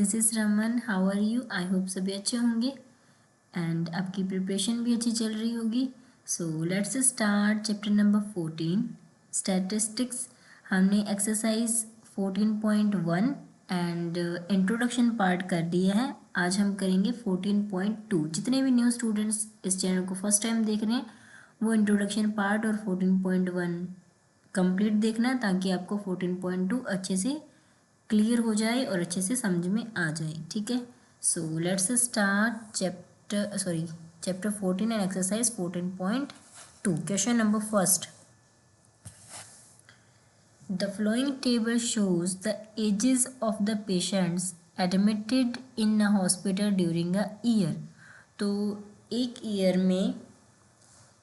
This is Raman, how are you? I hope सभी अच्छे होंगे एंड आपकी प्रिपरेशन भी अच्छी चल रही होगी। सो let's start chapter number 14 statistics. हमने एक्सरसाइज 14.1 एंड इंट्रोडक्शन पार्ट कर दिया है। आज हम करेंगे 14.2। जितने भी न्यू स्टूडेंट्स इस चैनल को फर्स्ट टाइम देख रहे हैं वो इंट्रोडक्शन पार्ट और 14.1 कंप्लीट देखना है ताकि आपको 14.2 अच्छे से क्लियर हो जाए और अच्छे से समझ में आ जाए। ठीक है, so let's start chapter 14 and exercise 14.2। Question number first, the following table shows the ages of the patients admitted in a hospital during a year. तो एक ईयर में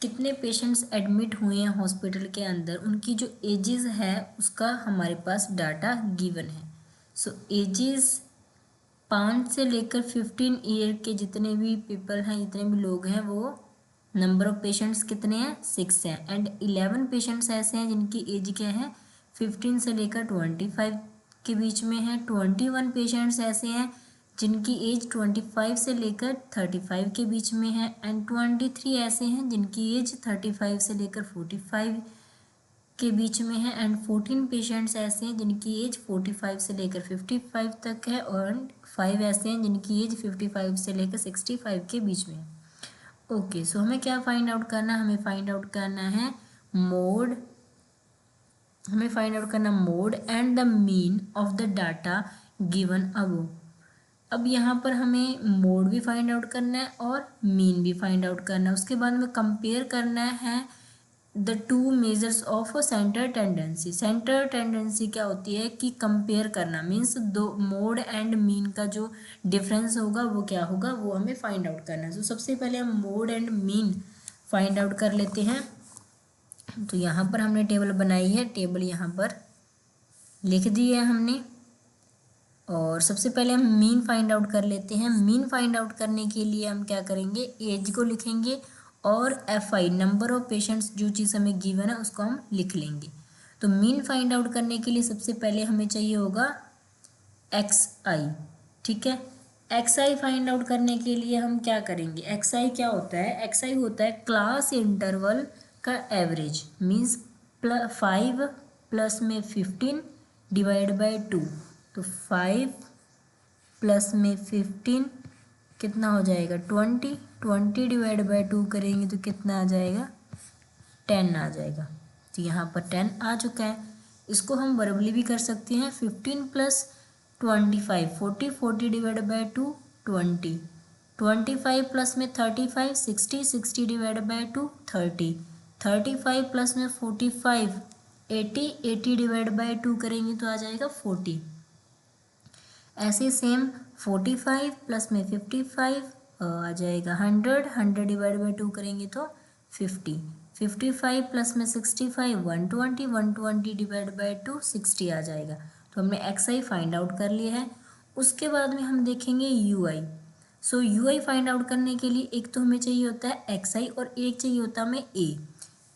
कितने पेशेंट्स एडमिट हुए हैं हॉस्पिटल के अंदर, उनकी जो एजेस है उसका हमारे पास डाटा गिवन है। सो एजेस 5 से लेकर 15 ईयर के जितने भी पीपल हैं, जितने भी लोग हैं, वो नंबर ऑफ पेशेंट्स कितने हैं? 6 हैं। एंड 11 पेशेंट्स ऐसे हैं जिनकी एज क्या है? 15 से लेकर 25 के बीच में है। 21 पेशेंट्स ऐसे हैं जिनकी एज 25 से लेकर 35 के बीच में है। एंड 23 ऐसे हैं जिनकी एज 35 से लेकर 45 के बीच में है। एंड 14 पेशेंट्स ऐसे हैं जिनकी एज 45 से लेकर 55 तक है। और 5 ऐसे हैं जिनकी एज 55 से लेकर 65 के बीच में है। ओके, सो हमें क्या फाइंड आउट करना है? हमें फाइंड आउट करना है mode and the mean of the data given above. अब यहाँ पर हमें मोड भी फाइंड आउट करना है और मीन भी फाइंड आउट करना है। उसके बाद में कंपेयर करना है the two measures of centre tendency. Centre tendency क्या होती है कि कंपेयर करना, मीन्स दो मोड एंड मीन का जो डिफरेंस होगा वो क्या होगा, वो हमें फाइंड आउट करना है। तो सबसे पहले हम mode and mean find out कर लेते हैं। तो यहाँ पर हमने टेबल बनाई है, टेबल यहाँ पर लिख दी है हमने। और सबसे पहले हम मीन फाइंड आउट कर लेते हैं। मीन फाइंड आउट करने के लिए हम क्या करेंगे? एज को लिखेंगे और FI नंबर ऑफ पेशेंट्स जो चीज़ हमें गिवन है उसको हम लिख लेंगे। तो मीन फाइंड आउट करने के लिए सबसे पहले हमें चाहिए होगा XI। ठीक है, XI फाइंड आउट करने के लिए हम क्या करेंगे? XI क्या होता है? XI होता है क्लास इंटरवल का एवरेज, मीन्स 5 प्लस में 15 डिवाइड बाई 2। तो 5 प्लस में 15 कितना हो जाएगा? 20 डिवाइड बाई 2 करेंगे तो कितना आ जाएगा? 10 आ जाएगा। तो यहाँ पर 10 आ चुका है। इसको हम वर्बली भी कर सकते हैं। 15 प्लस 25 40 डिवाइड बाई 2 20। 25 प्लस में 35 60 डिवाइड बाई 2 30। 35 प्लस में 45 80 डिवाइड बाई 2 करेंगे तो आ जाएगा 40। ऐसे सेम 45 प्लस में 55 आ जाएगा 100 डिवाइड बाई 2 करेंगे तो 50। 55 प्लस में 65 120 डिवाइड बाई 2 60 आ जाएगा। तो हमने XI फाइंड आउट कर लिया है। उसके बाद में हम देखेंगे UI। सो UI फाइंड आउट करने के लिए एक तो हमें चाहिए होता है XI और एक चाहिए होता है हमें A।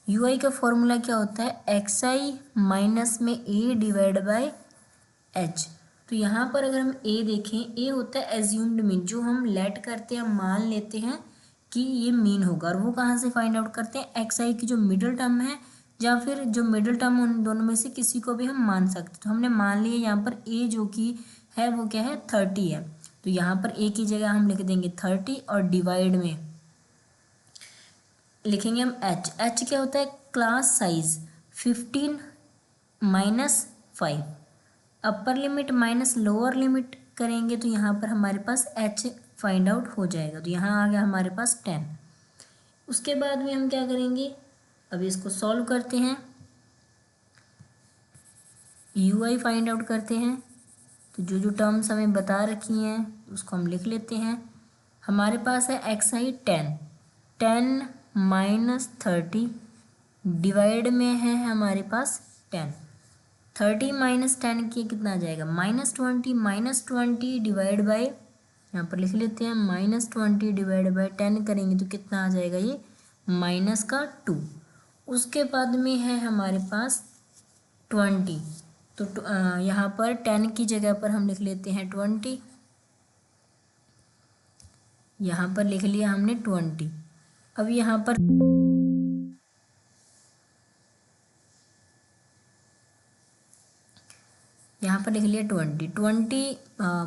UI का फॉर्मूला क्या होता है? XI माइनस में A डिवाइड बाई H। तो यहाँ पर अगर हम A देखें, A होता है एज्यूम्ड मीन, जो हम लेट करते हैं, मान लेते हैं कि ये मीन होगा। और वो कहाँ से फाइंड आउट करते हैं? XI की जो मिडिल टर्म है या फिर जो मिडिल टर्म उन दोनों में से किसी को भी हम मान सकते हैं। तो हमने मान लिया यहाँ पर A जो कि है वो क्या है? 30 है। तो यहाँ पर A की जगह हम लिख देंगे 30 और डिवाइड में लिखेंगे हम H। H क्या होता है? Class size 15 minus 5। Upper limit minus lower limit करेंगे तो यहाँ पर हमारे पास H फाइंड आउट हो जाएगा। तो यहाँ आ गया हमारे पास 10। उसके बाद में हम क्या करेंगे? अभी इसको सॉल्व करते हैं, UI फाइंड आउट करते हैं। तो जो जो टर्म्स हमें बता रखी हैं उसको हम लिख लेते हैं। हमारे पास है XI 10 माइनस 30 डिवाइड में है हमारे पास 10। 30 माइनस 10 की कितना आ जाएगा? -20 डिवाइड बाई, यहाँ पर लिख लेते हैं -20 डिवाइड बाई 10 करेंगे तो कितना आ जाएगा? ये -2। उसके बाद में है हमारे पास 20। तो यहाँ पर 10 की जगह पर हम लिख लेते हैं 20 यहाँ पर लिख लिया हमने 20। अब यहाँ पर लिख लिया 20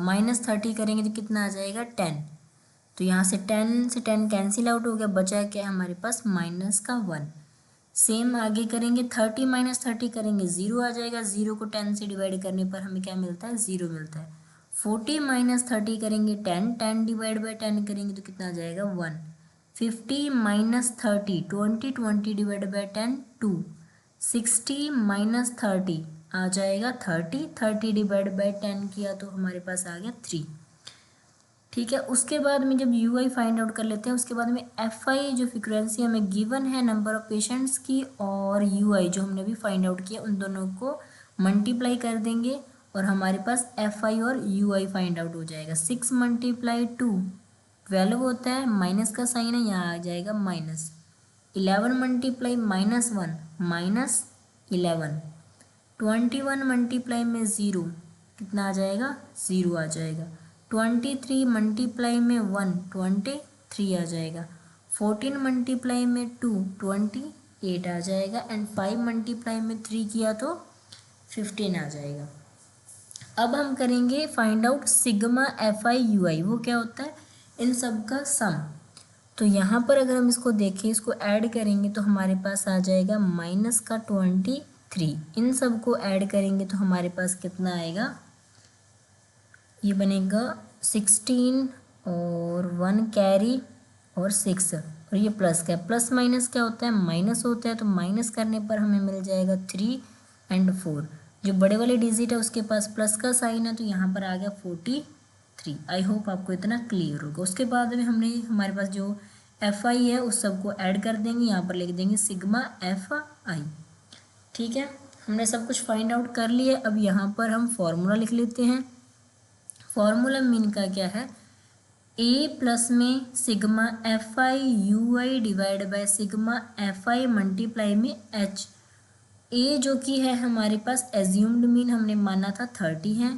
माइनस 30 करेंगे तो कितना आ जाएगा 10। तो यहाँ से 10 कैंसिल आउट हो गया, बचा क्या हमारे पास माइनस का 1। सेम आगे करेंगे 30 माइनस 30 करेंगे 0 आ जाएगा, 0 को 10 से डिवाइड करने पर हमें क्या मिलता है 0 मिलता है। 40 माइनस 30 करेंगे 10 डिवाइड बाई 10 करेंगे तो कितना आ जाएगा 1। 50 माइनस 30 20 डिवाइड बाई 10 2। 60 माइनस 30 आ जाएगा 30 डिवाइड बाई 10 किया तो हमारे पास आ गया 3। ठीक है, उसके बाद में जब यू आई फाइंड आउट कर लेते हैं, उसके बाद में एफ आई जो फ्रिक्वेंसी हमें गिवन है नंबर ऑफ पेशेंट्स की, और यू आई जो हमने भी फाइंड आउट किया, उन दोनों को मल्टीप्लाई कर देंगे और हमारे पास एफ आई और यू आई फाइंड आउट हो जाएगा। 6 मल्टीप्लाई 2 12 होता है, माइनस का साइन है यहाँ आ जाएगा minus. 11 multiply minus 1 minus 11। 21 multiply में 0 कितना आ जाएगा 0 आ जाएगा। 23 मल्टीप्लाई में 1 23 आ जाएगा। 14 मल्टीप्लाई में 2 28 आ जाएगा। एंड 5 मल्टीप्लाई में 3 किया तो 15 आ जाएगा। अब हम करेंगे find out sigma F I U I, वो क्या होता है इन सब का सम। तो यहाँ पर अगर हम इसको देखें, इसको ऐड करेंगे तो हमारे पास आ जाएगा माइनस का 23। इन सब को ऐड करेंगे तो हमारे पास कितना आएगा, ये बनेगा 16 और 1 कैरी और 6, और ये प्लस का, प्लस माइनस क्या होता है माइनस होता है, तो माइनस करने पर हमें मिल जाएगा 3 एंड 4। जो बड़े वाले डिजिट है उसके पास प्लस का साइन है तो यहाँ पर आ गया 43। आई होप आपको इतना क्लियर होगा। उसके बाद में हमने हमारे पास जो एफ आई है उस सबको ऐड कर देंगे, यहाँ पर लिख देंगे सिग्मा एफ आई। ठीक है, हमने सब कुछ फाइंड आउट कर लिया। अब यहाँ पर हम फॉर्मूला लिख लेते हैं। फॉर्मूला मीन का क्या है, ए प्लस में sigma F I U I divide by sigma F I multiply में एच। ए जो कि है हमारे पास एज्यूम्ड मीन हमने माना था 30 है,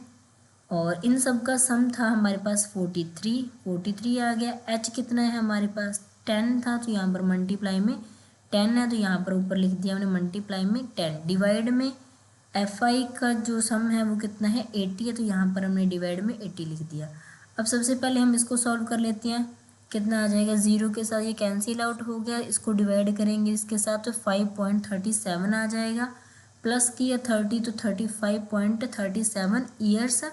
और इन सब का सम था हमारे पास 43 आ गया। एच कितना है हमारे पास 10 था, तो यहाँ पर मल्टीप्लाई में 10 है, तो यहाँ पर ऊपर लिख दिया हमने मल्टीप्लाई में 10। डिवाइड में एफ आई का जो सम है वो कितना है 80 है, तो यहाँ पर हमने डिवाइड में 80 लिख दिया। अब सबसे पहले हम इसको सॉल्व कर लेते हैं। कितना आ जाएगा, 0 के साथ ये कैंसिल आउट हो गया, इसको डिवाइड करेंगे इसके साथ तो 5.37 आ जाएगा। प्लस किया 30 तो 35.37 ईयर्स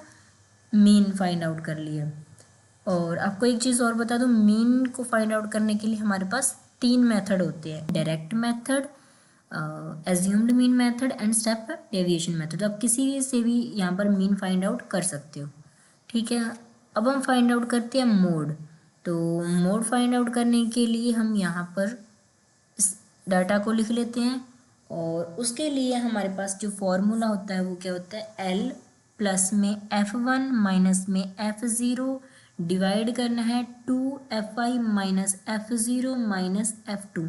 मीन फाइंड आउट कर लिया। और आपको एक चीज़ और बता दूं, मीन को फाइंड आउट करने के लिए हमारे पास 3 मेथड होते हैं, direct method, assumed mean method and step deviation method. आप किसी से भी यहाँ पर मीन फाइंड आउट कर सकते हो। ठीक है, अब हम फाइंड आउट करते हैं मोड। तो मोड फाइंड आउट करने के लिए हम यहाँ पर इस डाटा को लिख लेते हैं, और उसके लिए हमारे पास जो फॉर्मूला होता है वो क्या होता है, एल प्लस में F1 माइनस में F0 डिवाइड करना है 2FI minus F0 minus F2।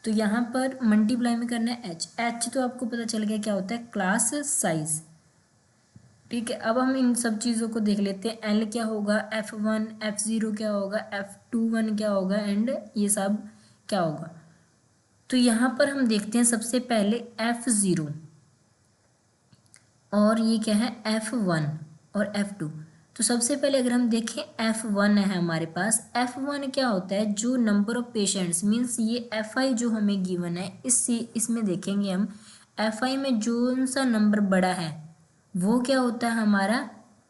तो यहाँ पर मल्टीप्लाई में करना है एच तो आपको पता चल गया क्या होता है, क्लास साइज। ठीक है, अब हम इन सब चीज़ों को देख लेते हैं। एल क्या होगा, F1 F0 क्या होगा, F21 क्या होगा, एंड ये सब क्या होगा। तो यहाँ पर हम देखते हैं सबसे पहले F0 और ये क्या है F1 और F2। तो सबसे पहले अगर हम देखें F1 है हमारे पास, F1 क्या होता है, जो नंबर ऑफ पेशेंट्स मीन्स ये FI जो हमें गिवन है, इसमें देखेंगे हम FI में जो सा नंबर बड़ा है वो क्या होता है हमारा,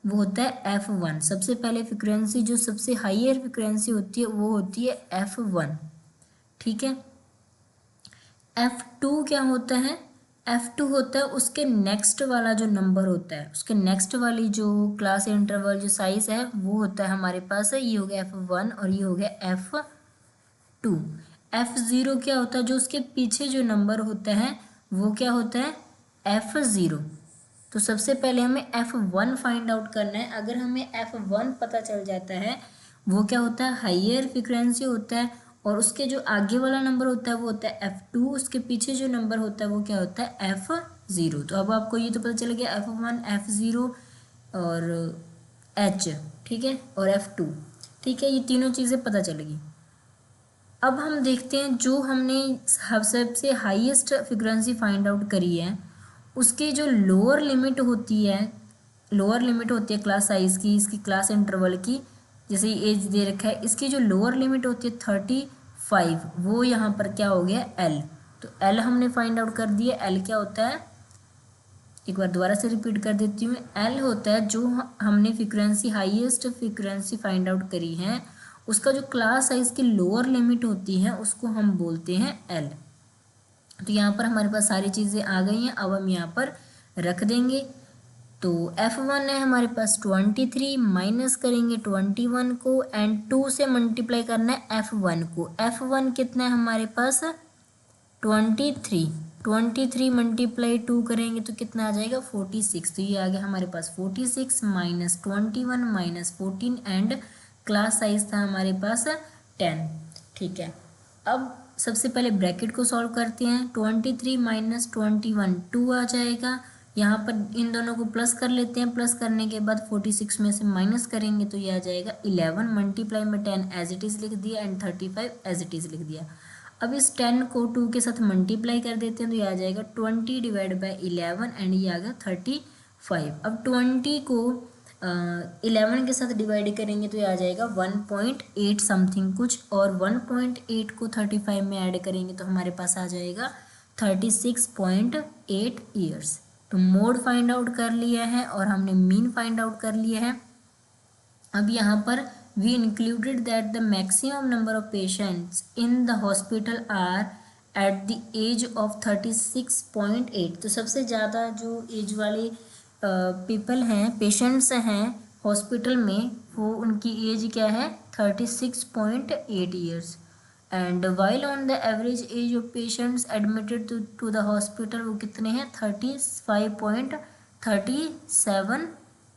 वो होता है F1। सबसे पहले फ्रिक्वेंसी जो सबसे हाईयर फ्रिक्वेंसी होती है वो होती है F1। ठीक है, F2 क्या होता है, F2 होता है उसके नेक्स्ट वाला जो नंबर होता है, उसके नेक्स्ट वाली जो क्लास इंटरवल जो साइज है वो होता है हमारे पास है, ये हो गया F1 और ये हो गया F2। F0 क्या होता है, जो उसके पीछे जो नंबर होता है वो क्या होता है F0। तो सबसे पहले हमें F1 फाइंड आउट करना है। अगर हमें F1 पता चल जाता है, वो क्या होता है हाईयर फ्रिक्वेंसी होता है, और उसके जो आगे वाला नंबर होता है वो होता है F2, उसके पीछे जो नंबर होता है वो क्या होता है F0। तो अब आपको ये तो पता चल गया F1 F0 और H, ठीक है, और F2। ठीक है, ये तीनों चीज़ें पता चलेगी। अब हम देखते हैं जो हमने सबसे हाईएस्ट फ्रीक्वेंसी फाइंड आउट करी है उसके जो लोअर लिमिट होती है क्लास साइज की, इसकी क्लास इंटरवल की, जैसे एज दे रखा है, इसकी जो लोअर लिमिट होती है 35, वो यहाँ पर क्या हो गया एल। तो एल हमने फाइंड आउट कर दिया। एल क्या होता है, एक बार दोबारा से रिपीट कर देती हूँ। एल होता है जो हमने frequency highest frequency find out करी है उसका जो क्लास साइज की लोअर लिमिट होती है उसको हम बोलते हैं एल। तो यहाँ पर हमारे पास सारी चीज़ें आ गई हैं, अब हम यहाँ पर रख देंगे। तो F1 है हमारे पास 23, माइनस करेंगे 21 को एंड 2 से मल्टीप्लाई करना है F1 को। F1 कितना है हमारे पास 23 मल्टीप्लाई 2 करेंगे तो कितना आ जाएगा 46। तो ये आ गया हमारे पास 46 minus 21 minus 14 and class size था हमारे पास 10। ठीक है, अब सबसे पहले ब्रैकेट को सॉल्व करते हैं। 23 माइनस 21 2 आ जाएगा। यहाँ पर इन दोनों को प्लस कर लेते हैं, प्लस करने के बाद 46 में से माइनस करेंगे तो ये आ जाएगा 11 मल्टीप्लाई में 10 एज इट इज़ लिख दिया एंड 35 एज इट इज़ लिख दिया। अब इस 10 को 2 के साथ मल्टीप्लाई कर देते हैं तो ये आ जाएगा 20 डिवाइड बाई 11 एंड ये आ गया 35। अब 20 को 11 के साथ डिवाइड करेंगे तो ये आ जाएगा 1.8 समथिंग कुछ, और 1.8 को 35 में ऐड करेंगे तो हमारे पास आ जाएगा 36.8 ईयर्स। तो मोड फाइंड आउट कर लिया है और हमने मीन फाइंड आउट कर लिया है। अब यहाँ पर we included that the maximum number of patients in the hospital are at the age of 36.8। तो सबसे ज़्यादा जो एज वाले पीपल हैं, पेशेंट्स हैं हॉस्पिटल में, वो उनकी एज क्या है 36.8 years. And while on the average age of patients admitted to the hospital वो कितने हैं 35.37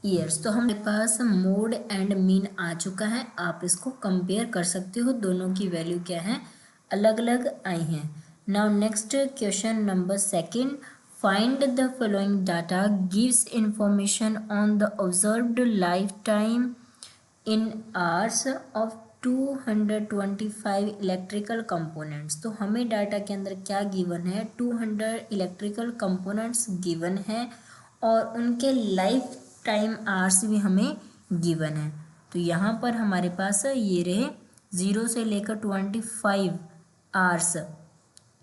ईयर्स। तो हमारे पास मोड एंड मीन आ चुका है, आप इसको कंपेयर कर सकते हो, दोनों की वैल्यू क्या है अलग अलग आई हैं। Now next question number second, find the following data gives information on the observed life time in hours of 225 electrical components. तो हमें डाटा के अंदर क्या गिवन है 200 इलेक्ट्रिकल कंपोनेंट्स गिवन है और उनके लाइफ टाइम आवर्स भी हमें गिवन है। तो यहाँ पर हमारे पास ये रहे 0 से लेकर 25 आवर्स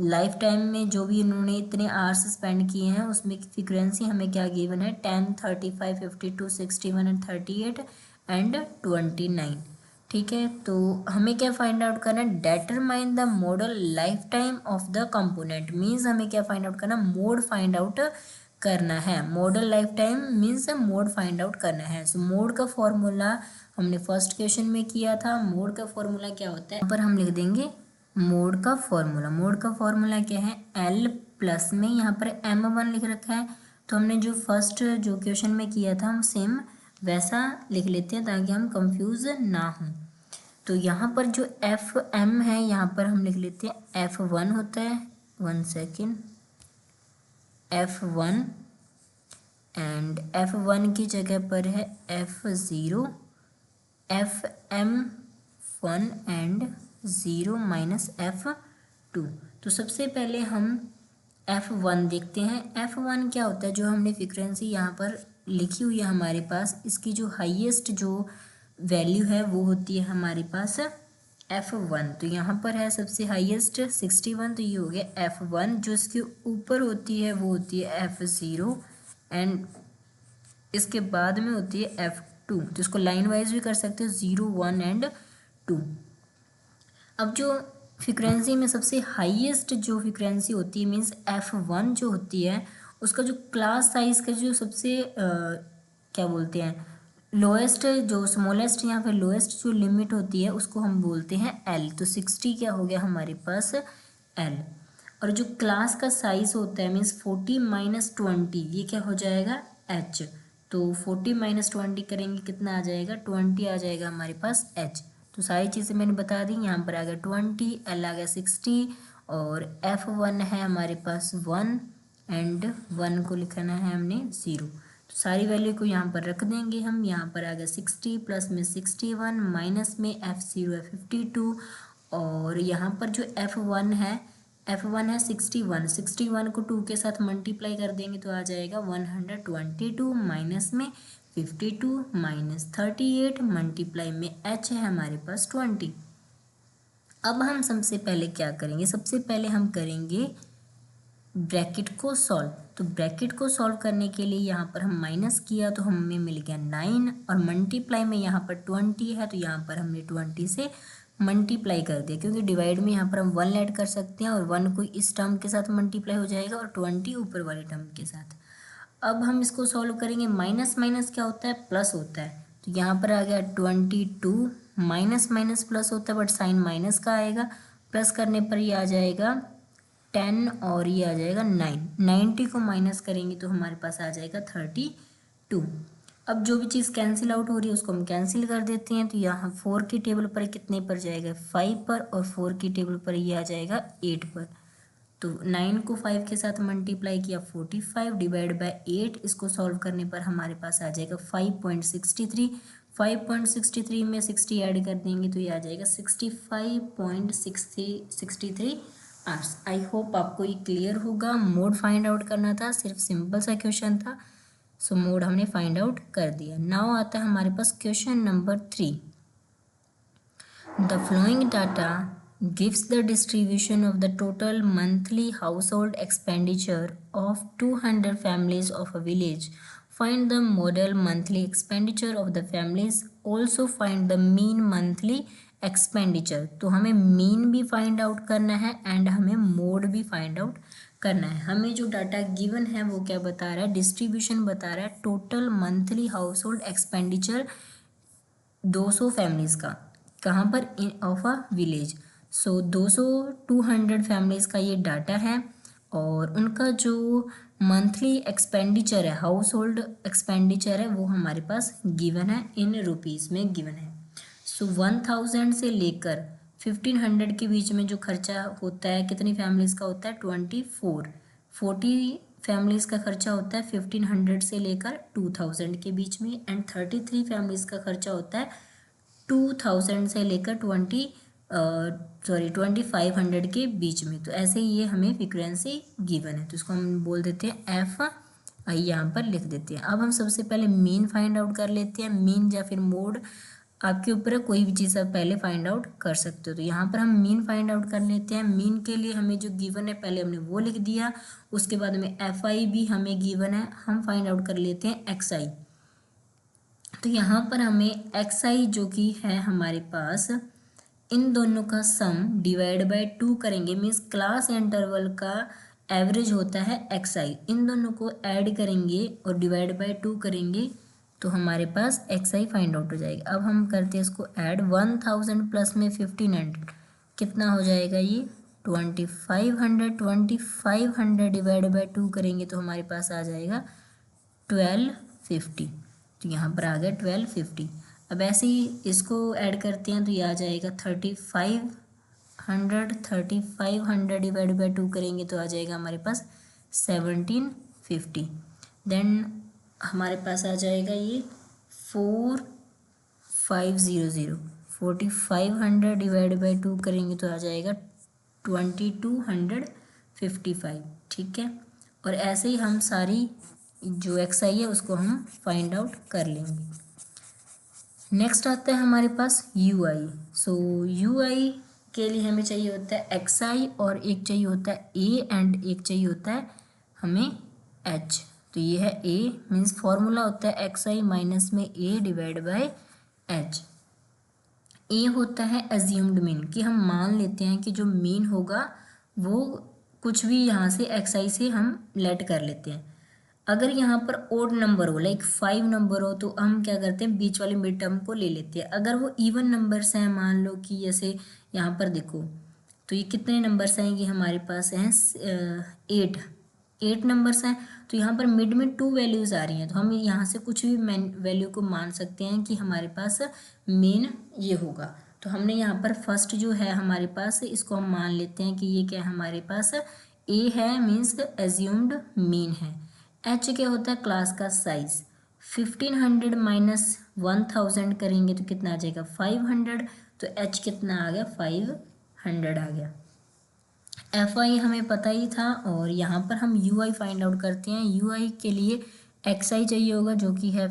लाइफ टाइम में जो भी इन्होंने इतने आवर्स स्पेंड किए हैं उसमें फ्रीक्वेंसी हमें क्या गिवन है 10, 35, 52, 61 एंड 38 एंड 29। ठीक है, तो हमें क्या फाइंड आउट करना है determine the model life time of the component. Means हमें क्या फाइंड आउट करना मोड फाइंड आउट करना है। Model life time means mode find out करना है। सो मोड का फॉर्मूला हमने फर्स्ट क्वेश्चन में किया था। मोड का फॉर्मूला क्या होता है, यहाँ पर हम लिख देंगे मोड का फॉर्मूला। मोड का फॉर्मूला क्या है एल प्लस में यहाँ पर m1 लिख रखा है, तो हमने जो फर्स्ट जो क्वेश्चन में किया था हम सेम वैसा लिख लेते हैं ताकि हम कंफ्यूज ना हो। तो यहाँ पर जो एफ एम है यहाँ पर हम लिख लेते हैं F1 होता है, 1 सेकेंड, F1 एंड F1 की जगह पर है F0, FM1 and 0 minus F2। तो सबसे पहले हम F1 देखते हैं। F1 क्या होता है, जो हमने फ्रीक्वेंसी यहाँ पर लिखी हुई है हमारे पास, इसकी जो हाईएस्ट जो वैल्यू है वो होती है हमारे पास F1। तो यहाँ पर है सबसे हाईएस्ट 61, तो ये हो गया F1। जो इसके ऊपर होती है वो होती है F0 एंड इसके बाद में होती है F2। तो इसको लाइन वाइज भी कर सकते हो 0, 1 एंड 2। अब जो फ्रीक्वेंसी में सबसे हाईएस्ट जो फ्रीक्वेंसी होती है मीन्स F1 जो होती है उसका जो क्लास साइज का जो सबसे क्या बोलते हैं लोएस्ट जो स्मॉलेस्ट यहाँ पे लोएस्ट जो लिमिट होती है उसको हम बोलते हैं L। तो 60 क्या हो गया हमारे पास L। और जो क्लास का साइज होता है मीन्स 40 माइनस 20 ये क्या हो जाएगा H। तो 40 माइनस 20 करेंगे कितना आ जाएगा 20 आ जाएगा हमारे पास H। तो सारी चीज़ें मैंने बता दी। यहाँ पर आ गया 20, L आ गया 60 और F1 है हमारे पास 1 एंड 1 को लिखना है हमने 0। सारी वैल्यू को यहाँ पर रख देंगे हम। यहाँ पर आ गया 60, प्लस में 61, माइनस में F0 है 52, और यहाँ पर जो F1 है 61, 61 को 2 के साथ मल्टीप्लाई कर देंगे तो आ जाएगा 122, माइनस में 52 माइनस 38, मल्टीप्लाई में H है हमारे पास 20। अब हम सबसे पहले क्या करेंगे, सबसे पहले हम करेंगे ब्रैकेट को सॉल्व। तो ब्रैकेट को सॉल्व करने के लिए यहाँ पर हम माइनस किया तो हमें मिल गया 9, और मल्टीप्लाई में यहाँ पर 20 है तो यहाँ पर हमने 20 से मल्टीप्लाई कर दिया, क्योंकि डिवाइड में यहाँ पर हम 1 ऐड कर सकते हैं और 1 को इस टर्म के साथ मल्टीप्लाई हो जाएगा और 20 ऊपर वाले टर्म के साथ। अब हम इसको सॉल्व करेंगे, माइनस माइनस क्या होता है, प्लस होता है। तो यहाँ पर आ गया 22, माइनस माइनस प्लस होता है बट साइन माइनस का आएगा, प्लस करने पर ये आ जाएगा 10 और ये आ जाएगा 9। 90 को माइनस करेंगे तो हमारे पास आ जाएगा 32। अब जो भी चीज़ कैंसिल आउट हो रही है उसको हम कैंसिल कर देते हैं। तो यहाँ 4 की टेबल पर कितने पर जाएगा, 5 पर, और 4 की टेबल पर ये आ जाएगा 8 पर। तो 9 को 5 के साथ मल्टीप्लाई किया 45 डिवाइड बाय 8, इसको सॉल्व करने पर हमारे पास आ जाएगा 5.63। 5.63 में 60 ऐड कर देंगे तो ये आ जाएगा 65.63 आवर्स। आई होप आपको ये क्लियर होगा। मोड फाइंड आउट करना था, सिर्फ सिंपल सा क्वेश्चन था, सो मोड हमने फाइंड आउट कर दिया। नाउ आता है हमारे पास question number 3। The following data gives the distribution of the total monthly household expenditure of 200 families of a village. Find the model monthly expenditure of the families. Also find the mean monthly expenditure. तो हमें mean भी find out करना है and हमें mode भी find out करना है। हमें जो डाटा गिवन है वो क्या बता रहा है, डिस्ट्रीब्यूशन बता रहा है total monthly household expenditure 200 families का, कहाँ पर, in of a village. So 200 families का ये डाटा है और उनका जो मंथली एक्सपेंडिचर है, हाउस होल्ड एक्सपेंडिचर है, वो हमारे पास गिवन है, इन रुपीज़ में गिवन है। सो 1000 से लेकर 1500 के बीच में जो खर्चा होता है कितनी फैमिलीज़ का होता है, 24। 40 फैमिलीज़ का खर्चा होता है 1500 से लेकर 2000 के बीच में, एंड 33 फैमिलीज़ का खर्चा होता है 2000 से लेकर 2500 के बीच में। तो ऐसे ही ये हमें फ्रीक्वेंसी गिवन है, तो इसको हम बोल देते हैं एफ आई, यहाँ पर लिख देते हैं। अब हम सबसे पहले मीन फाइंड आउट कर लेते हैं। मीन या फिर मोड आपके ऊपर है, कोई भी चीज़ आप पहले फाइंड आउट कर सकते हो। तो यहाँ पर हम मीन फाइंड आउट कर लेते हैं। मीन के लिए हमें जो गिवन है पहले हमने वो लिख दिया, उसके बाद में एफ आई भी हमें गिवन है, हम फाइंड आउट कर लेते हैं एक्स आई। तो यहाँ पर हमें एक्स आई जो कि है हमारे पास, इन दोनों का सम डिवाइड बाय 2 करेंगे, मीन्स क्लास इंटरवल का एवरेज होता है एक्स आई। इन दोनों को ऐड करेंगे और डिवाइड बाय 2 करेंगे तो हमारे पास एक्स आई फाइंड आउट हो जाएगा। अब हम करते हैं इसको ऐड, 1000 प्लस में 1500 कितना हो जाएगा, ये 2500। 2500 डिवाइड बाय 2 करेंगे तो हमारे पास आ जाएगा 1250। तो यहाँ पर आ गया 1250। अब ऐसे ही इसको ऐड करते हैं तो ये आ जाएगा 3500 डिवाइड बाय 2 करेंगे तो आ जाएगा हमारे पास 1750। देन हमारे पास आ जाएगा ये 4500। 4500 डिवाइड बाय 2 करेंगे तो आ जाएगा 2255। ठीक है, और ऐसे ही हम सारी जो एक्स आई है उसको हम फाइंड आउट कर लेंगे। नेक्स्ट आता है हमारे पास यू आई। सो यू आई के लिए हमें चाहिए होता है एक्स आई, और एक चाहिए होता है ए, एंड एक चाहिए होता है हमें एच। तो ये है ए, मीन्स फॉर्मूला होता है एक्स आई माइनस में ए डिवाइड बाय एच। ए होता है एज्यूम्ड मीन, कि हम मान लेते हैं कि जो मीन होगा वो कुछ भी यहाँ से एक्स आई से हम लेट कर लेते हैं। अगर यहाँ पर ओड नंबर हो, लाइक 5 नंबर हो, तो हम क्या करते हैं, बीच वाले मिड टर्म को ले लेते हैं। अगर वो इवन नंबर्स हैं, मान लो कि जैसे यहाँ पर देखो तो ये कितने नंबर्स आएंगे हमारे पास हैं 8 नंबर्स हैं। तो यहाँ पर मिड में 2 वैल्यूज़ आ रही हैं, तो हम यहाँ से कुछ भी वैल्यू को मान सकते हैं कि हमारे पास मेन ये होगा। तो हमने यहाँ पर फर्स्ट जो है हमारे पास, इसको हम मान लेते हैं कि ये क्या है हमारे पास ए है, मीन्स एज्यूम्ड मीन है। एच क्या होता है, क्लास का साइज। 1500 माइनस 1000 करेंगे तो कितना आ जाएगा 500, तो एच कितना आ गया 500 आ गया। एफ आई हमें पता ही था और यहाँ पर हम यू आई फाइंड आउट करते हैं। यू आई के लिए एक्स आई चाहिए होगा जो कि है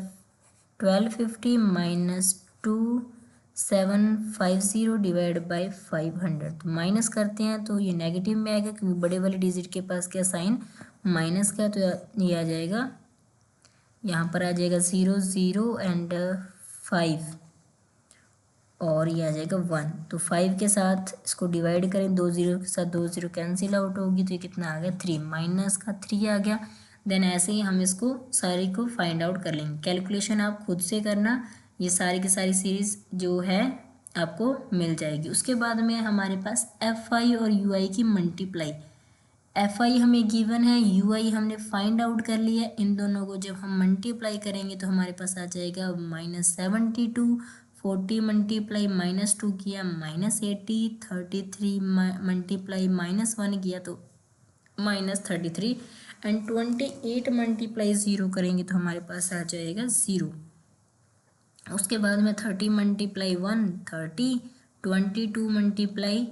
1250 माइनस 2750 डिवाइड बाई 500, तो माइनस करते हैं तो ये नेगेटिव में आएगा क्योंकि बड़े वाले डिजिट के पास क्या साइन माइनस का, तो ये आ जाएगा, यहाँ पर आ जाएगा 0 0 एंड 5 और ये आ जाएगा 1, तो 5 के साथ इसको डिवाइड करें, 2 0 के साथ 2 0 कैंसिल आउट होगी, तो ये कितना आ गया 3, माइनस का 3 आ गया। देन ऐसे ही हम इसको सारी को फाइंड आउट कर लेंगे। कैलकुलेशन आप खुद से करना, ये सारी की सारी सीरीज जो है आपको मिल जाएगी। उसके बाद में हमारे पास एफ आई और यू आई की मल्टीप्लाई। एफ आई हमें गिवन है, यू आई हमने फाइंड आउट कर लिया। इन दोनों को जब हम मल्टीप्लाई करेंगे तो हमारे पास आ जाएगा -72, 40 मल्टीप्लाई -2 किया -80, 33 मल्टीप्लाई -1 किया तो -33 एंड 28 मल्टीप्लाई 0 करेंगे तो हमारे पास आ जाएगा 0। उसके बाद में 30 मल्टीप्लाई 1 30, 22 मल्टीप्लाई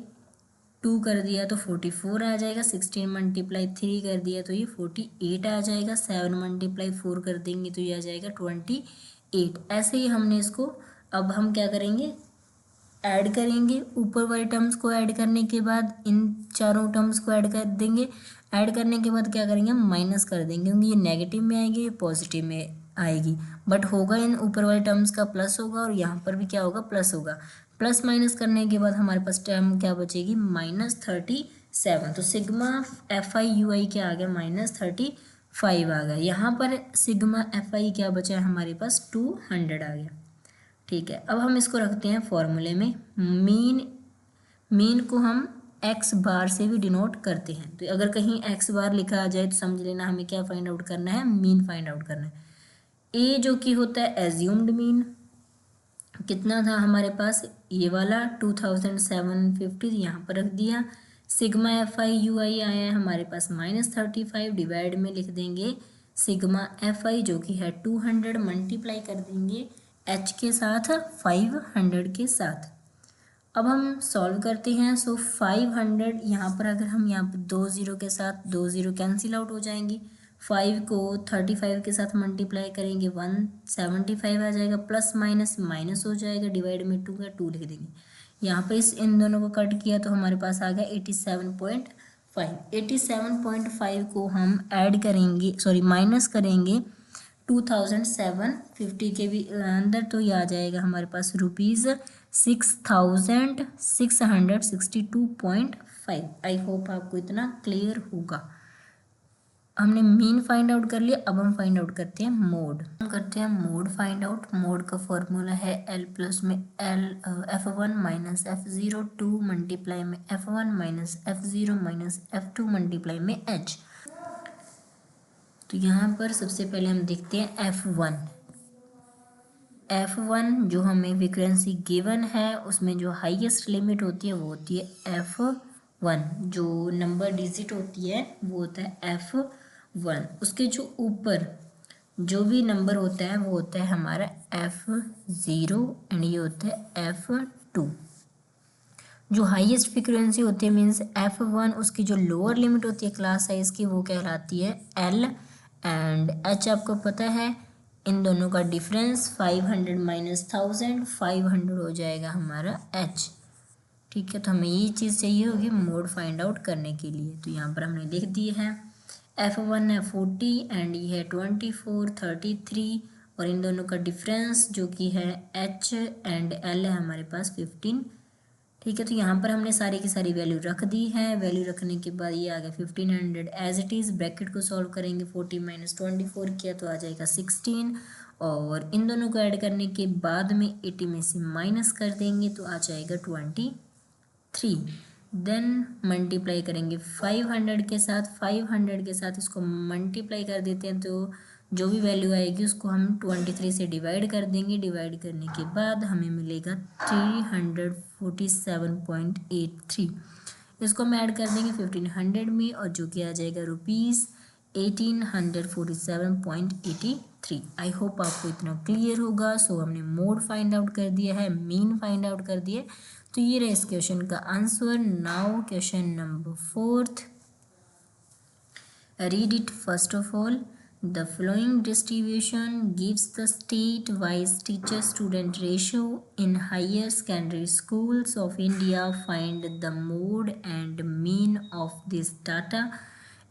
2 कर दिया तो 44 आ जाएगा, 16 मल्टीप्लाई 3 कर दिया तो ये 48 आ जाएगा, 7 मल्टीप्लाई 4 कर देंगे तो ये आ जाएगा 28। ऐसे ही हमने इसको, अब हम क्या करेंगे ऐड करेंगे। ऊपर वाले टर्म्स को ऐड करने के बाद इन चारों टर्म्स को ऐड कर देंगे। ऐड करने के बाद क्या करेंगे हम माइनस कर देंगे क्योंकि ये नेगेटिव में आएगी, ये पॉजिटिव में आएगी, बट होगा इन ऊपर वाले टर्म्स का प्लस होगा और यहाँ पर भी क्या होगा प्लस होगा। प्लस माइनस करने के बाद हमारे पास टर्म क्या बचेगी -37, तो सिग्मा एफ आई यू आई क्या आ गया -35 आ गया। यहाँ पर सिग्मा एफ आई क्या बचा है हमारे पास 200 आ गया। ठीक है, अब हम इसको रखते हैं फॉर्मूले में। मीन को हम एक्स बार से भी डिनोट करते हैं, तो अगर कहीं एक्स बार लिखा आ जाए तो समझ लेना हमें क्या फाइंड आउट करना है, मीन फाइंड आउट करना है। ए जो कि होता है एज्यूम्ड मीन, कितना था हमारे पास ये वाला 2750, यहाँ पर रख दिया। सिग्मा एफ आई यू आई आया है हमारे पास -35, डिवाइड में लिख देंगे सिग्मा एफ आई जो कि है 200, मल्टीप्लाई कर देंगे एच के साथ 500 के साथ। अब हम सॉल्व करते हैं। सो 500 यहाँ पर अगर हम यहाँ पर 2 0 के साथ 2 0 कैंसिल आउट हो जाएंगी, 5 को 35 के साथ मल्टीप्लाई करेंगे 175 आ जाएगा, प्लस माइनस माइनस हो जाएगा, डिवाइड में 2 का 2 लिख देंगे। यहाँ पर इन दोनों को कट किया तो हमारे पास आ गया 87.5। 87.5 को हम ऐड करेंगे, सॉरी माइनस करेंगे 2750 के भी अंदर, तो ये आ जाएगा हमारे पास ₹6662.5। आई होप आपको इतना क्लियर होगा। हमने मीन फाइंड आउट कर लिया, अब हम फाइंड आउट करते हैं मोड। हम करते हैं मोड फाइंड आउट। मोड का फॉर्मूला है L प्लस में F1 माइनस F0 2 मल्टीप्लाई में F1 minus F0 minus F2 multiply में H। तो यहाँ पर सबसे पहले हम देखते हैं F1 जो हमें फ्रीक्वेंसी गिवन है उसमें जो हाईएस्ट लिमिट होती है वो होती है F1, जो नंबर डिजिट होती है वो होता है F1। उसके जो ऊपर जो भी नंबर होता है वो होता है हमारा F0 एंड ये होता है F2। जो हाईएस्ट फ्रीक्वेंसी होती है मीन्स F1, उसकी जो लोअर लिमिट होती है क्लास साइज की वो कहलाती है L एंड H आपको पता है। इन दोनों का डिफरेंस 500 माइनस 1000 500 हो जाएगा हमारा H। ठीक है, तो हमें ये चीज़ चाहिए होगी मोड फाइंड आउट करने के लिए, तो यहाँ पर हमने लिख दिए हैं F1 है 40 एंड ये है 24 33 और इन दोनों का डिफरेंस जो कि है H एंड L है हमारे पास 15। ठीक है, तो यहाँ पर हमने सारी की सारी वैल्यू रख दी है। वैल्यू रखने के बाद ये आ गया 1500 एज इट इज़। ब्रैकेट को सॉल्व करेंगे, 40 माइनस 24 किया तो आ जाएगा 16 और इन दोनों को ऐड करने के बाद में 80 में से माइनस कर देंगे तो आ जाएगा 23। देन मल्टीप्लाई करेंगे 500 के साथ, 500 के साथ इसको मल्टीप्लाई कर देते हैं तो जो भी वैल्यू आएगी उसको हम 23 से डिवाइड कर देंगे। डिवाइड करने के बाद हमें मिलेगा 347.83। इसको हम ऐड कर देंगे 1500 में और जो कि आ जाएगा 1847.83। आई होप आपको इतना क्लियर होगा। सो हमने मोड फाइंड आउट कर दिया है, मीन फाइंड आउट कर दिया है, तो ये रहा इस क्वेश्चन का answer. Now question number 4th, read it first of all. The following distribution gives the state-wise teacher-student ratio in higher secondary schools of India. Find the mode and mean of this data.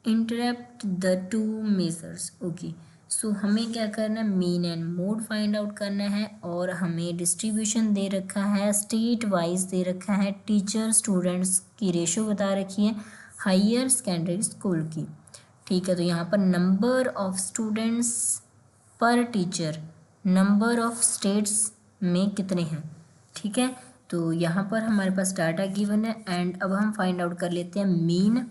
Interrupt the two measures. Okay. सो हमें क्या करना है, mean and mode find out करना है, और हमें distribution दे रखा है, स्टेट वाइज दे रखा है, टीचर स्टूडेंट्स की रेशो बता रखी है हायर सेकेंडरी स्कूल की। ठीक है, तो यहाँ पर नंबर ऑफ स्टूडेंट्स पर टीचर नंबर ऑफ स्टेट्स में कितने हैं। ठीक है, तो यहाँ पर हमारे पास डाटा गिवन है, एंड अब हम फाइंड आउट कर लेते हैं मीन,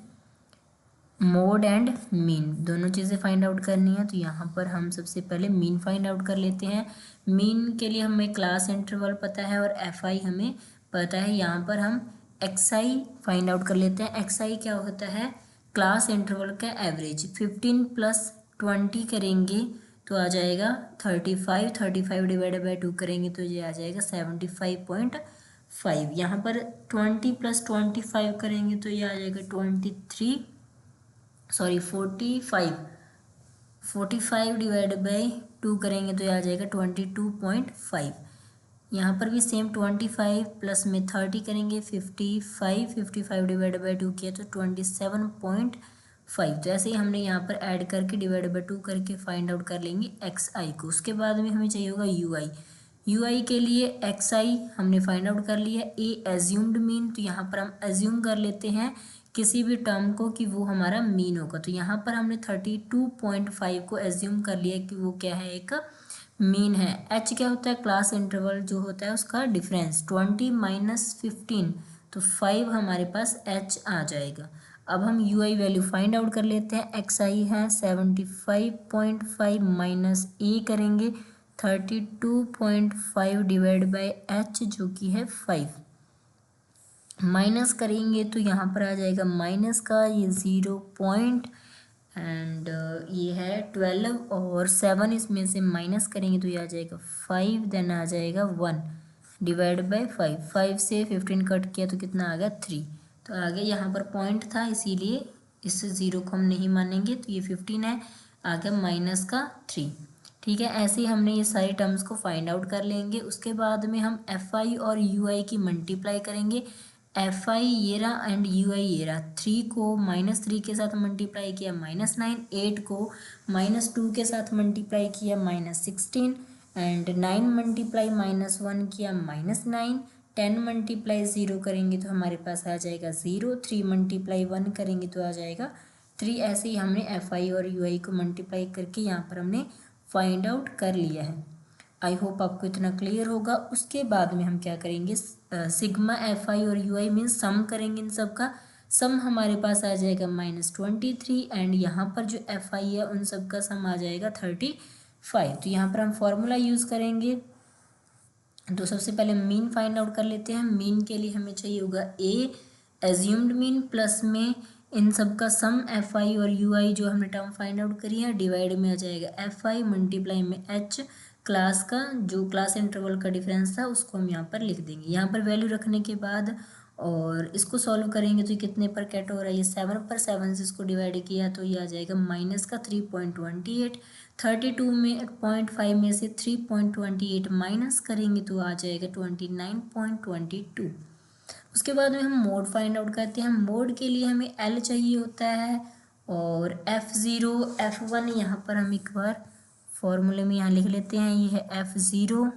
मोड एंड मीन, दोनों चीज़ें फाइंड आउट करनी है। तो यहाँ पर हम सबसे पहले मीन फाइंड आउट कर लेते हैं। मीन के लिए हमें क्लास इंटरवल पता है और एफआई हमें पता है। यहाँ पर हम एक्सआई फाइंड आउट कर लेते हैं। एक्सआई क्या होता है, क्लास इंटरवल का एवरेज। 15 + 20 करेंगे तो आ जाएगा 35, 35 डिवाइडेड बाई 2 करेंगे तो ये आ जाएगा 75.5। यहाँ पर 20 + 25 करेंगे तो ये आ जाएगा 45 डिवाइडेड बाई 2 करेंगे तो ये आ जाएगा 22.5। यहाँ पर भी सेम 25 प्लस में 30 करेंगे 55 डिवाइडेड बाई 2 किया तो 27.5। तो ऐसे ही हमने यहाँ पर ऐड करके डिवाइड बाई 2 करके फाइंड आउट कर लेंगे एक्स आई को। उसके बाद में हमें चाहिए होगा यू आई। यू आई के लिए एक्स आई हमने फाइंड आउट कर लिया। ए एज्यूम्ड मीन, तो यहाँ पर हम एज्यूम कर लेते हैं किसी भी टर्म को कि वो हमारा मीन होगा। तो यहाँ पर हमने 32.5 को एज्यूम कर लिया कि वो क्या है, एक मीन है। एच क्या होता है, क्लास इंटरवल जो होता है उसका डिफरेंस। 20 - 15 तो 5 हमारे पास एच आ जाएगा। अब हम you I value find out कर लेते हैं। एक्स आई है 75.5 माइनस ए करेंगे 32.5 डिवाइड बाई एच जो कि है 5, माइनस करेंगे तो यहाँ पर आ जाएगा माइनस का ये 0 पॉइंट एंड ये है 12 और 7 इसमें से माइनस करेंगे तो ये आ जाएगा 5, देन आ जाएगा 1 डिवाइड बाई 5। 5 से 15 कट किया तो कितना आ गया 3। तो आगे यहाँ पर पॉइंट था इसीलिए इस 0 को हम नहीं मानेंगे, तो ये 15 है, आ गया माइनस का 3। ठीक है, ऐसे ही हमने ये सारी टर्म्स को फाइंड आउट कर लेंगे। उसके बाद में हम एफ आई और यू आई की मल्टीप्लाई करेंगे। एफ आई ये रहा एंड यू आई ये रहा। 3 को -3 के साथ मल्टीप्लाई किया -9, 8 को -2 के साथ मल्टीप्लाई किया -16 एंड 9 मल्टीप्लाई -1 किया -9, 10 मल्टीप्लाई 0 करेंगे तो हमारे पास आ जाएगा 0, 3 मल्टीप्लाई 1 करेंगे तो आ जाएगा 3। ऐसे ही हमने एफ आई और यू आई को मल्टीप्लाई करके यहाँ पर हमने फाइंड आउट कर लिया है। आई होप आपको इतना क्लियर होगा। उसके बाद में हम क्या करेंगे, सिग्मा एफ आई और यू आई मीन्स सम करेंगे। इन सब का सम हमारे पास आ जाएगा -23 एंड यहाँ पर जो एफ आई है उन सब का सम आ जाएगा 35। तो यहाँ पर हम फॉर्मूला यूज़ करेंगे। तो सबसे पहले मीन फाइंड आउट कर लेते हैं। मीन के लिए हमें चाहिए होगा ए एज्यूम्ड मीन प्लस में इन सब का सम एफ आई और यू आई जो हमने टर्म फाइंड आउट करी है, डिवाइड में आ जाएगा एफ आई मल्टीप्लाई में एच क्लास का जो क्लास इंटरवल का डिफरेंस था उसको हम यहाँ पर लिख देंगे। यहाँ पर वैल्यू रखने के बाद और इसको सॉल्व करेंगे तो कितने पर कैट हो रहा है, ये 7 पर 7 से इसको डिवाइड किया तो ये आ जाएगा माइनस का 3.28। 32 में 0.5 में से 3.28 माइनस करेंगे तो आ जाएगा 29.22। उसके बाद में हम मोड फाइंड आउट करते हैं। मोड के लिए हमें एल चाहिए होता है और F0 F1 यहाँ पर हम एक बार फॉर्मूले में यहाँ लिख लेते हैं। ये है F0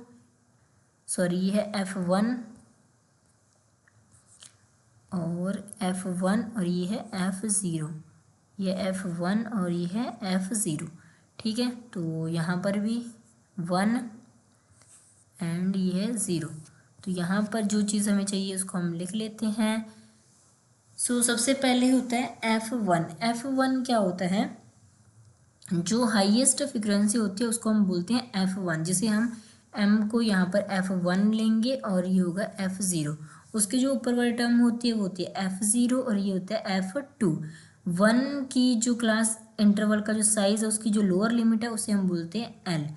सॉरी ये है F1 और F1 और ये है F0, ये F1 और ये है F0। ठीक है, तो यहाँ पर भी 1 एंड ये है 0। तो यहाँ पर जो चीज़ हमें चाहिए उसको हम लिख लेते हैं। सो सबसे पहले होता है F1। F1 क्या होता है, जो हाईएस्ट फ्रीक्वेंसी होती है उसको हम बोलते हैं F1, जिसे हम M को यहाँ पर F1 लेंगे और ये होगा F0। उसके जो ऊपर वाली टर्म होती है वो होती है F0 और ये होता है F2। 1 की जो क्लास इंटरवल का जो साइज़ है उसकी जो लोअर लिमिट है उसे हम बोलते हैं एल।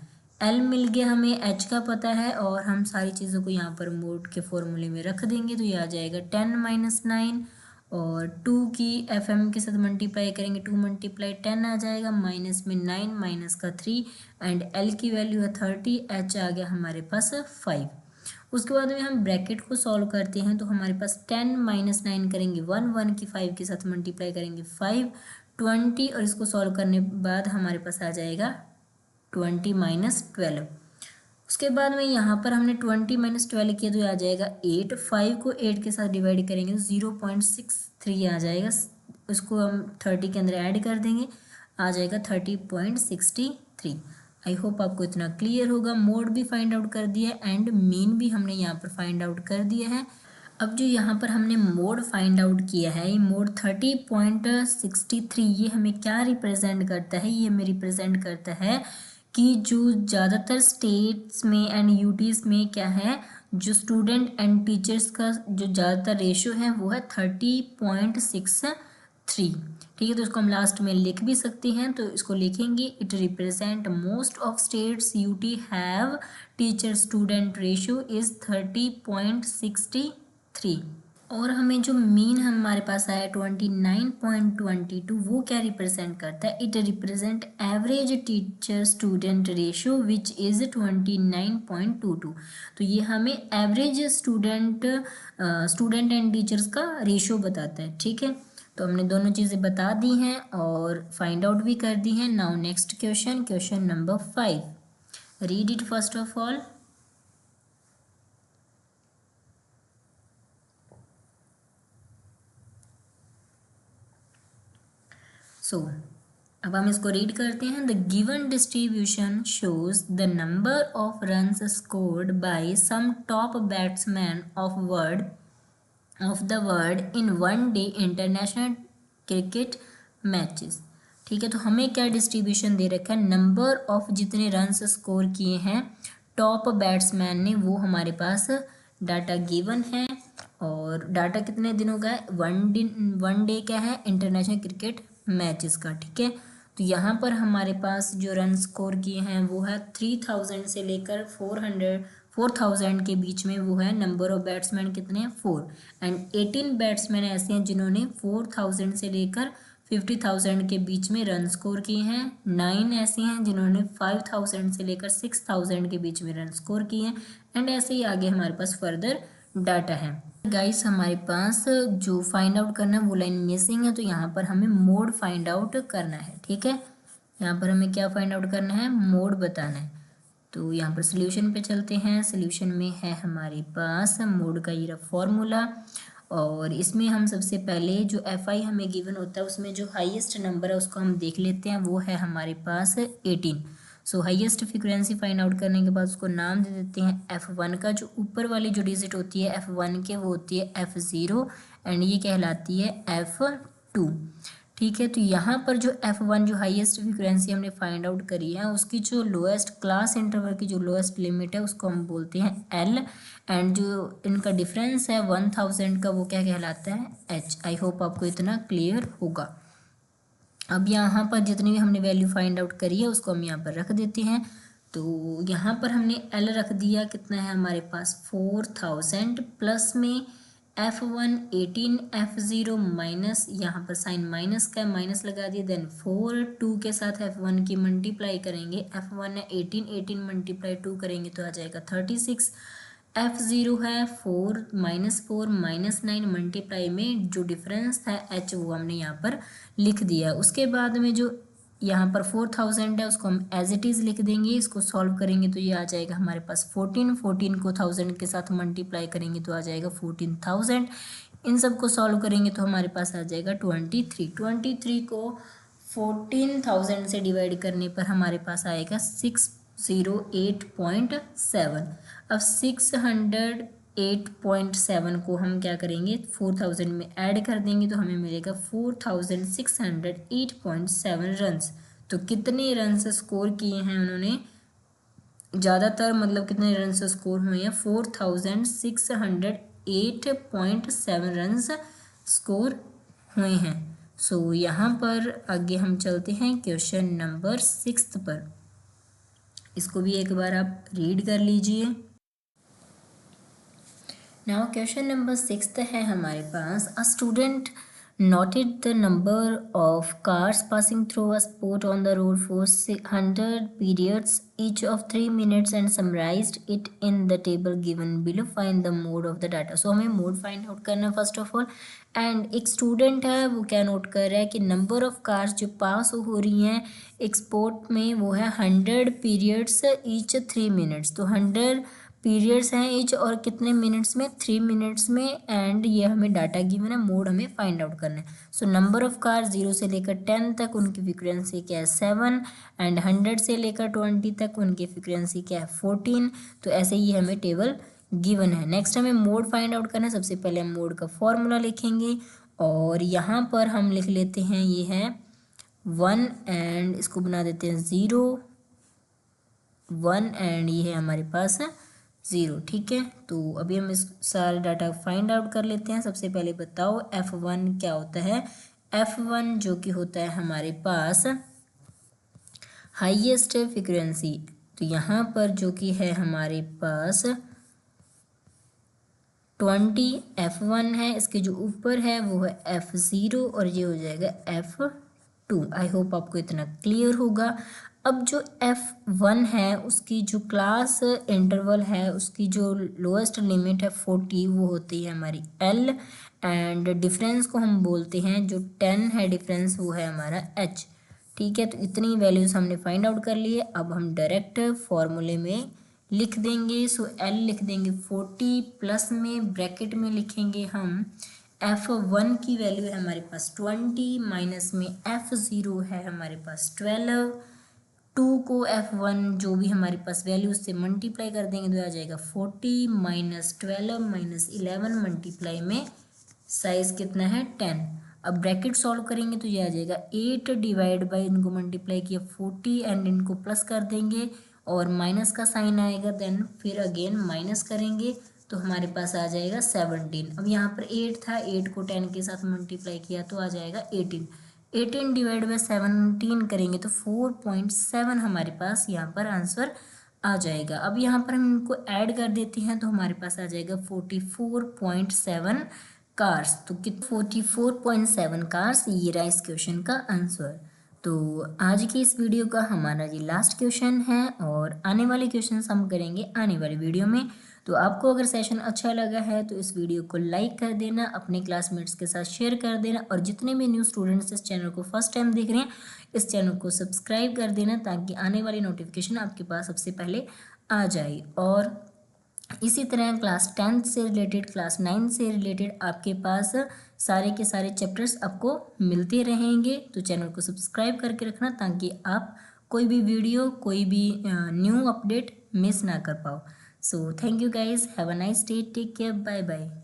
एल मिल गया, हमें एच का पता है और हम सारी चीज़ों को यहाँ पर मोड के फॉर्मूले में रख देंगे तो ये आ जाएगा 10 - 9 और 2 की एफ एम के साथ मल्टीप्लाई करेंगे, 2 × 10 आ जाएगा, माइनस में 9 माइनस का 3 एंड एल की वैल्यू है 30, एच आ गया हमारे पास 5। उसके बाद में हम ब्रैकेट को सॉल्व करते हैं तो हमारे पास 10 - 9 करेंगे 1, 1 की 5 के साथ मल्टीप्लाई करेंगे 5, 20 और इसको सॉल्व करने के बाद हमारे पास आ जाएगा 20 - 12। उसके बाद में यहाँ पर हमने 20 - 12 किया तो ये आ जाएगा 8, 5 को 8 के साथ डिवाइड करेंगे तो 0.63 आ जाएगा, उसको हम 30 के अंदर ऐड कर देंगे, आ जाएगा 30.63। आई होप आपको इतना क्लियर होगा। मोड भी फाइंड आउट कर दिया है एंड मीन भी हमने यहाँ पर फाइंड आउट कर दिया है। अब जो यहाँ पर हमने मोड फाइंड आउट किया है, ये मोड 30.63 ये हमें क्या रिप्रेजेंट करता है, ये हमें रिप्रेजेंट करता है कि जो ज़्यादातर स्टेट्स में एंड यूटीज़ में क्या है, जो स्टूडेंट एंड टीचर्स का जो ज़्यादातर रेशियो है वो है 30.63। ठीक है, तो इसको हम लास्ट में लिख भी सकते हैं, तो इसको लिखेंगे it represent most of states UT have teacher student ratio is 30.63। और हमें जो मीन हमारे पास आया 29.22 वो क्या रिप्रेजेंट करता है, it represent average teacher student ratio which is 29.22। तो ये हमें एवरेज स्टूडेंट एंड टीचर्स का रेशियो बताता है। ठीक है, तो हमने दोनों चीज़ें बता दी हैं और फाइंड आउट भी कर दी हैं। Now next question, question number 5, read it first of all. So अब हम इसको रीड करते हैं। The given distribution shows the number of runs scored by some top batsman of the world in 1 day international cricket matches. ठीक है, तो हमें क्या डिस्ट्रीब्यूशन दे रखा है, नंबर ऑफ जितने रन्स स्कोर किए हैं टॉप बैट्समैन ने वो हमारे पास डाटा गिवन है और डाटा कितने दिनों का है, 1 डे क्या है, इंटरनेशनल क्रिकेट मैचेस का। ठीक है, तो यहाँ पर हमारे पास जो रन स्कोर किए हैं वो है 3000 से लेकर 4000 के बीच में वो है। नंबर ऑफ बैट्समैन कितने हैं, 4 एंड 18 बैट्समैन ऐसे हैं जिन्होंने 4000 से लेकर 50,000 के बीच में रन स्कोर किए हैं। 9 ऐसे हैं जिन्होंने 5000 से लेकर 6000 के बीच में रन स्कोर किए हैं एंड ऐसे ही आगे हमारे पास फर्दर डाटा है। गाइस हमारे पास जो फाइंड आउट करना है वो लाइन मिसिंग है, तो यहाँ पर हमें मोड फाइंड आउट करना है। ठीक है, यहाँ पर हमें क्या फाइंड आउट करना है, मोड बताना है। तो यहाँ पर सोल्यूशन पे चलते हैं। सोल्यूशन में है हमारे पास मोड का ये फॉर्मूला और इसमें हम सबसे पहले जो fi हमें गिवन होता है उसमें जो हाईएस्ट नंबर है उसको हम देख लेते हैं, वो है हमारे पास 18। सो हाईएस्ट फ्रीक्वेंसी फाइंड आउट करने के बाद उसको नाम दे देते हैं f1 का। जो ऊपर वाली जो डिजिट होती है f1 के वो होती है f0 एंड ये कहलाती है f2। ठीक है, तो यहाँ पर जो f1 जो हाईएस्ट फ्रीक्वेंसी हमने फाइंड आउट करी है उसकी जो लोएस्ट क्लास इंटरवल की जो लोएस्ट लिमिट है उसको हम बोलते हैं l एंड जो इनका डिफरेंस है 1000 का वो क्या कहलाता है h। आई होप आपको इतना क्लियर होगा। अब यहाँ पर जितनी भी हमने वैल्यू फाइंड आउट करी है उसको हम यहाँ पर रख देते हैं। तो यहाँ पर हमने L रख दिया, कितना है हमारे पास 4000 प्लस में f1 18 f0 माइनस, यहाँ पर साइन माइनस का माइनस लगा दिया, देन 4 2 के साथ f1 की मल्टीप्लाई करेंगे, f1 है 18 मल्टीप्लाई 2 करेंगे तो आ जाएगा 36, f0 है 4 - 9 मल्टीप्लाई में जो डिफरेंस था h वो हमने यहाँ पर लिख दिया। उसके बाद में जो यहाँ पर 4000 है उसको हम एज इट इज़ लिख देंगे। इसको सॉल्व करेंगे तो ये आ जाएगा हमारे पास 14 को 1000 के साथ मल्टीप्लाई करेंगे तो आ जाएगा 14000। इन सब को सॉल्व करेंगे तो हमारे पास आ जाएगा 23 को 14000 से डिवाइड करने पर हमारे पास आएगा 608.7। अब 608.7 को हम क्या करेंगे 4000 में ऐड कर देंगे तो हमें मिलेगा 4608.7 रन्स। तो कितने रन्स स्कोर किए हैं उन्होंने, ज़्यादातर मतलब कितने रन्स स्कोर हुए हैं 4608.7 रन्स स्कोर हुए हैं। सो यहाँ पर आगे हम चलते हैं क्वेश्चन नंबर 6 पर। इसको भी एक बार आप रीड कर लीजिए। नाउ क्वेश्चन नंबर 6 है हमारे पास, a student noted the number of cars passing through a spot on the road for 100 periods each of 3 minutes and summarized it in the table given below. Find the mode of the data. So हमें mode find out करना है first of all. And एक student है वो क्या note कर रहा है कि नंबर ऑफ कार्स जो पास हो रही हैं एक स्पॉट में वो है 100 पीरियड्स ईच 3 मिनट्स। तो 100 पीरियड्स हैं ईच और कितने मिनट्स में, 3 मिनट्स में। एंड ये हमें डाटा गिवन है, मोड हमें फाइंड आउट करना है। सो नंबर ऑफ कार 0 से लेकर 10 तक उनकी फ्रीक्वेंसी क्या है 7, एंड 100 से लेकर 20 तक उनकी फ्रीक्वेंसी क्या है 14। तो ऐसे ही हमें टेबल गिवन है। नेक्स्ट हमें मोड फाइंड आउट करना है। सबसे पहले हम मोड का फॉर्मूला लिखेंगे और यहाँ पर हम लिख लेते हैं ये है 1 एंड इसको बना देते हैं 0 1 एंड ये है हमारे पास 0। ठीक है, तो अभी हम इस सारे डाटा फाइंड आउट कर लेते हैं। सबसे पहले बताओ F1 क्या होता है। F1 जो कि होता है हमारे पास हाईएस्ट फ्रीक्वेंसी। तो यहाँ पर जो कि है हमारे पास 20 F1 है, इसके जो ऊपर है वो है F0 और ये हो जाएगा F2। आई होप आपको इतना क्लियर होगा। अब जो F1 है उसकी जो क्लास इंटरवल है उसकी जो लोएस्ट लिमिट है 40 वो होती है हमारी L, एंड डिफरेंस को हम बोलते हैं जो 10 है डिफरेंस वो है हमारा H। ठीक है, तो इतनी वैल्यूज हमने फाइंड आउट कर लिए। अब हम डायरेक्ट फॉर्मूले में लिख देंगे। सो L लिख देंगे 40 प्लस में ब्रैकेट में लिखेंगे हम F1 की वैल्यू है हमारे पास 20 माइनस में F0 है हमारे पास 12। 2 को F1 जो भी हमारे पास वैल्यू उससे मल्टीप्लाई कर देंगे तो आ जाएगा 40 माइनस 12 माइनस 11 मल्टीप्लाई में साइज़ कितना है 10। अब ब्रैकेट सॉल्व करेंगे तो ये आ जाएगा 8 डिवाइड बाई इनको मल्टीप्लाई किया 40 एंड इनको प्लस कर देंगे और माइनस का साइन आएगा, देन फिर अगेन माइनस करेंगे तो हमारे पास आ जाएगा 17। अब यहाँ पर 8 था, 8 को 10 के साथ मल्टीप्लाई किया तो आ जाएगा 18। 18 डिवाइड बाई 17 करेंगे तो 4.7 हमारे पास यहाँ पर आंसर आ जाएगा। अब यहाँ पर हम इनको ऐड कर देते हैं तो हमारे पास आ जाएगा 44.7 कार्स। तो कितने 44.7 कार्स, ये रहा इस क्वेश्चन का आंसर। तो आज की इस वीडियो का हमारा ये लास्ट क्वेश्चन है और आने वाले क्वेश्चन हम करेंगे आने वाली वीडियो में। तो आपको अगर सेशन अच्छा लगा है तो इस वीडियो को लाइक कर देना, अपने क्लासमेट्स के साथ शेयर कर देना और जितने भी न्यू स्टूडेंट्स इस चैनल को फर्स्ट टाइम देख रहे हैं इस चैनल को सब्सक्राइब कर देना ताकि आने वाली नोटिफिकेशन आपके पास सबसे पहले आ जाए। और इसी तरह क्लास 10th से रिलेटेड, क्लास 9 से रिलेटेड आपके पास सारे के सारे चैप्टर्स आपको मिलते रहेंगे। तो चैनल को सब्सक्राइब करके रखना ताकि आप कोई भी वीडियो, कोई भी न्यू अपडेट मिस ना कर पाओ। So thank you guys, have a nice day, take care, bye bye.